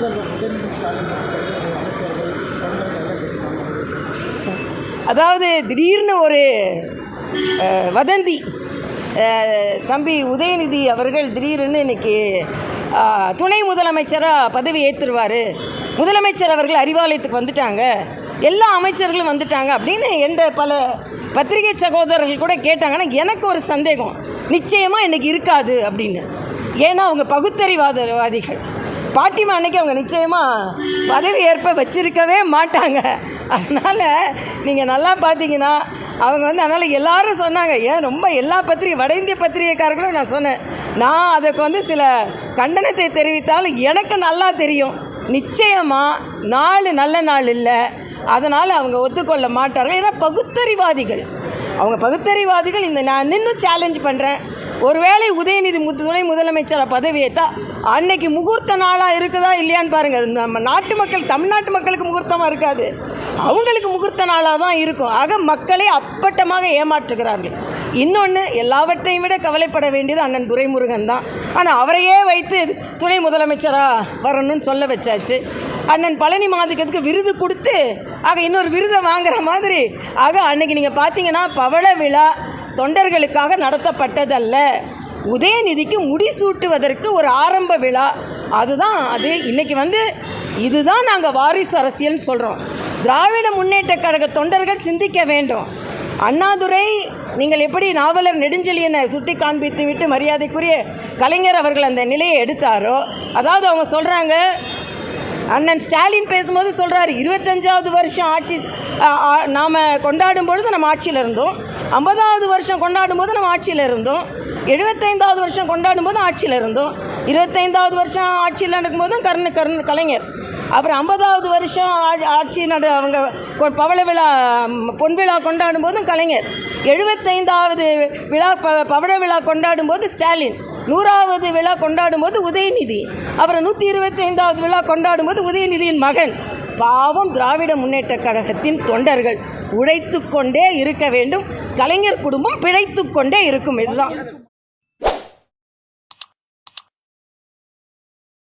முதல்வர் உதயநிதி ஸ்டாலின் அமைச்சர்கள் அதாவது திடீர்னு ஒரு வதந்தி, தம்பி உதயநிதி அவர்கள் திடீர்னு இன்றைக்கி துணை முதலமைச்சராக பதவி ஏற்றுருவார், முதலமைச்சர் அவர்கள் அறிவாலயத்துக்கு வந்துட்டாங்க, எல்லா அமைச்சர்களும் வந்துட்டாங்க அப்படின்னு என்ற பல பத்திரிகை சகோதரர்கள் கூட கேட்டாங்கன்னா எனக்கு ஒரு சந்தேகம், நிச்சயமாக இன்றைக்கி இருக்காது அப்படின்னு. ஏன்னா அவங்க பகுத்தறிவாதிகள். பாட்டிமா அன்னைக்கு அவங்க நிச்சயமாக பதவி ஏற்ப வச்சிருக்கவே மாட்டாங்க. அதனால் நீங்கள் நல்லா பார்த்தீங்கன்னா அவங்க அதனால் எல்லோரும் சொன்னாங்க, ஏன் ரொம்ப எல்லா வட இந்திய பத்திரிகைக்காரர்களும் நான் சொன்னேன், நான் அதுக்கு சில கண்டனத்தை தெரிவித்தாலும் எனக்கு நல்லா தெரியும் நிச்சயமாக நல்ல நாள் இல்லை, அதனால் அவங்க ஒத்துக்கொள்ள மாட்டார்கள். ஏன்னா பகுத்தறிவாதிகள், அவங்க பகுத்தறிவாதிகள். நான் இன்னும் சேலஞ்ச் பண்ணுறேன், ஒருவேளை உதயநிதி துணை முதலமைச்சராக பதவியேற்றா அன்னைக்கு முகூர்த்த நாளாக இருக்குதா இல்லையான்னு பாருங்கள். அது நம்ம நாட்டு மக்கள், தமிழ்நாட்டு மக்களுக்கு முகூர்த்தமாக இருக்காது, அவங்களுக்கு முகூர்த்த நாளாக தான் இருக்கும். ஆக மக்களை அப்பட்டமாக ஏமாற்றுகிறார்கள். இன்னொன்று, எல்லாவற்றையும் விட கவலைப்பட வேண்டியது அண்ணன் துரைமுருகன் தான். ஆனால் அவரையே வைத்து துணை முதலமைச்சராக வரணும்னு சொல்ல வச்சாச்சு. அண்ணன் பழனி மாதிக்கிறதுக்கு விருது கொடுத்து ஆக இன்னொரு விருதை வாங்குற மாதிரி. ஆக அன்னைக்கு நீங்கள் பார்த்தீங்கன்னா பவள விழா தொண்டர்களுக்காக நடத்தப்பட்டதல்ல, உதயநிதிக்கு முடிசூட்டுவதற்கு ஒரு ஆரம்ப விழா. அதுதான் அது. இன்றைக்கி இதுதான் நாங்கள் வாரிசு அரசியல்னு சொல்கிறோம். திராவிட முன்னேற்ற கழக தொண்டர்கள் சிந்திக்க வேண்டும். அண்ணாதுரை, நீங்கள் எப்படி நாவலர் நெடுஞ்செழியனை சுட்டி காண்பித்து விட்டு மரியாதைக்குரிய கலைஞர் அவர்கள் அந்த நிலையை எடுத்தாரோ, அதாவது அவங்க சொல்கிறாங்க, அண்ணன் ஸ்டாலின் பேசும்போது சொல்கிறாரு, 25வது வருஷம் ஆட்சி நாம் கொண்டாடும் பொழுது நம்ம ஆட்சியில் இருந்தோம், 50வது வருஷம் கொண்டாடும் போது நம்ம ஆட்சியில் இருந்தோம், 75வது வருஷம் கொண்டாடும் போது ஆட்சியில் இருந்தோம், 25வது வருஷம் ஆட்சியில் நடக்கும்போதும் கலைஞர், அப்புறம் 50வது வருஷம் ஆட்சி அவங்க பவள விழா பொன் விழா கொண்டாடும் போதும் கலைஞர், 75வது விழா பவள விழா கொண்டாடும் போது ஸ்டாலின், 100வது விழா கொண்டாடும் போது உதயநிதி, அப்புறம் 125வது விழா கொண்டாடும் போது உதயநிதியின் மகன். பாவம் திராவிட முன்னேற்ற கழகத்தின் தொண்டர்கள் உழைத்து கொண்டே இருக்க வேண்டும், கலைஞர் குடும்பம் பிழைத்து கொண்டே இருக்கும். இதுதான்.